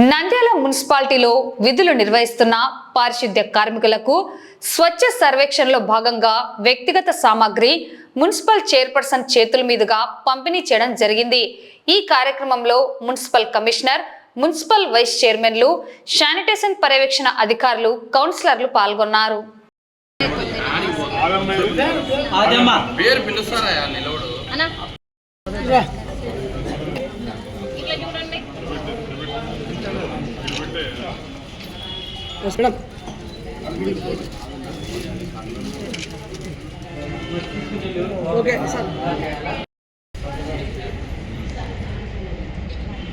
నంద్యాల మున్సిపాలిటీలో విధులు నిర్వహిస్తున్న పారిశుద్ధ్య కార్మికులకు స్వచ్ఛ సర్వేక్షణలో భాగంగా వ్యక్తిగత సామాగ్రి మున్సిపల్ చైర్పర్సన్ చేతుల మీదుగా పంపిణీ చేయడం జరిగింది। ఈ కార్యక్రమంలో మున్సిపల్ కమిషనర్, మున్సిపల్ వైస్ చైర్మన్లు, శానిటేషన్ పర్యవేక్షణ అధికారులు, కౌన్సిలర్లు పాల్గొన్నారు।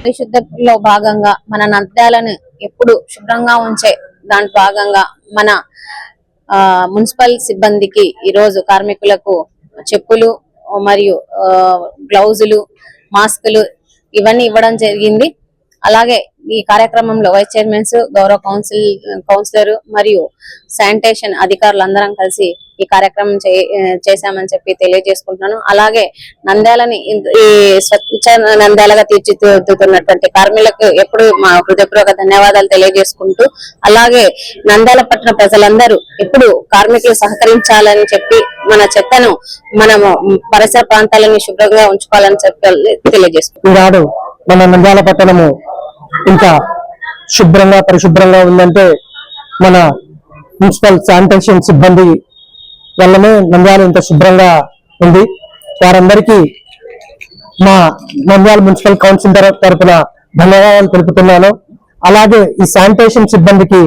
పరిశుద్ధతలో భాగంగా మన నంద్యాలను ఎప్పుడు శుభ్రంగా ఉంచే దాంట్లో భాగంగా మన మున్సిపల్ సిబ్బందికి ఈ రోజు కార్మికులకు చెప్పులు మరియు గ్లౌజులు, మాస్కులు ఇవన్నీ ఇవ్వడం జరిగింది। అలాగే ఈ కార్యక్రమంలో వైస్ చైర్మన్స్, గౌరవ కౌన్సిలర్ మరియు శానిటేషన్ అధికారులందరం కలిసి ఈ కార్యక్రమం చేశామని చెప్పి తెలియజేసుకుంటున్నాను। అలాగే నంద్యాలని ఈ స్వచ్ఛ నంద్యాలగా తీర్చిదిద్దుతున్నటువంటి కార్మికులకు ఎప్పుడు మా హృదయపూర్వక ధన్యవాదాలు తెలియజేసుకుంటూ, అలాగే నంద్యాల పట్టణ ప్రజలందరూ ఎప్పుడు కార్మికులు సహకరించాలని చెప్పి మన చెత్తను మనము పరిసర ప్రాంతాలను శుభ్రంగా ఉంచుకోవాలని చెప్పి తెలియజేసుకుంటున్నాను। మన నంద్యాల పట్టణము ఇంత శుభ్రంగా పరిశుభ్రంగా ఉందంటే మన మున్సిపల్ శానిటేషన్ సిబ్బంది వల్లనే నంద్యాల ఇంత శుభ్రంగా ఉంది। వారందరికీ మా నంద్యాల మున్సిపల్ కౌన్సిల్ తరఫున ధన్యవాదాలు తెలుపుతున్నాను। అలాగే ఈ శానిటేషన్ సిబ్బందికి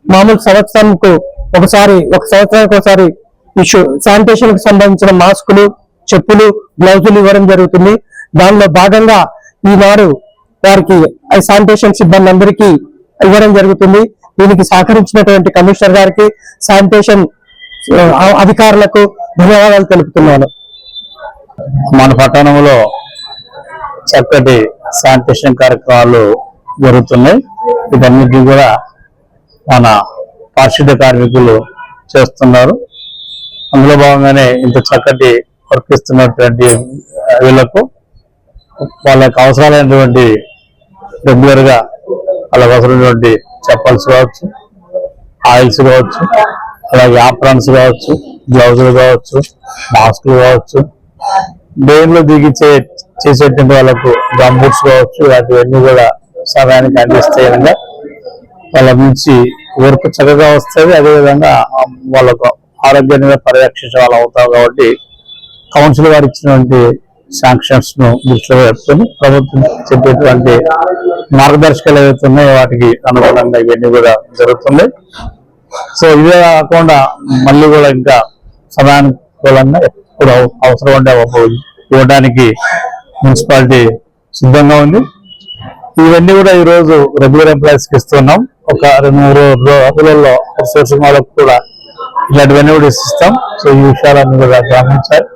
మామూలు సంవత్సరానికి ఒకసారి ఈ శానిటేషన్ కు సంబంధించిన మాస్కులు, చెప్పులు, గ్లౌజులు ఇవ్వడం జరుగుతుంది। దానిలో భాగంగా ఈనాడు వారికి శానిటేషన్ సిబ్బంది అందరికీ ఇవ్వడం జరుగుతుంది। దీనికి సహకరించినటువంటి కమిషనర్ గారికి, శానిటేషన్ అధికారులకు ధన్యవాదాలు తెలుపుతున్నాను। మన పట్టణంలో చక్కటి శానిటేషన్ కార్యక్రమాలు జరుగుతున్నాయి। వీటన్నిటిని కూడా మన పారిశుద్ధ్య కార్మికులు చేస్తున్నారు। అందులో భాగంగానే ఇంత చక్కటి వర్క్ ఇస్తున్నటువంటి వీళ్లకు వాళ్ళకి అవసరాలైనటువంటి రెగ్యులర్ గా వాళ్ళకి అవసరమైనటువంటి చెప్పల్స్ కావచ్చు, ఆయిల్స్ కావచ్చు, అలాగే ఆప్రాన్స్ కావచ్చు, గ్లౌజులు కావచ్చు, మాస్కులు కావచ్చు, డైన్లో దిగి చేసేటువంటి వాళ్ళకు గంబూట్స్ కావచ్చు, వాటివన్నీ కూడా సమయానికి అందిస్తే విధంగా వాళ్ళ నుంచి వర్క్ చక్కగా వస్తుంది। అదేవిధంగా వాళ్ళకు ఆరోగ్యాన్ని పరిరక్షించే వాళ్ళు అవుతారు కాబట్టి కౌన్సిల్ వారు ఇచ్చినటువంటి శాంక్షన్స్ ను దృష్టిలో పెట్టుకుని ప్రభుత్వం చెప్పేటువంటి మార్గదర్శకాలు ఏవైతే ఉన్నాయో వాటికి అనుగుణంగా ఇవన్నీ కూడా జరుగుతున్నాయి। సో ఇవే కాకుండా మళ్ళీ కూడా ఇంకా సమయానుకూలంగా ఎప్పుడు అవసరం ఉంటే ఇవ్వడానికి మున్సిపాలిటీ సిద్ధంగా ఉంది। ఇవన్నీ కూడా ఈ రోజు రెగ్యులర్ ఎంప్లాయీస్ కి ఇస్తున్నాం। ఒక 2-3 రోజులలో సోర్సింగ్ వాళ్ళకు కూడా ఇలాంటివన్నీ కూడా ఇస్తాం। సో ఈ విషయాలన్నీ కూడా గమనించాలి।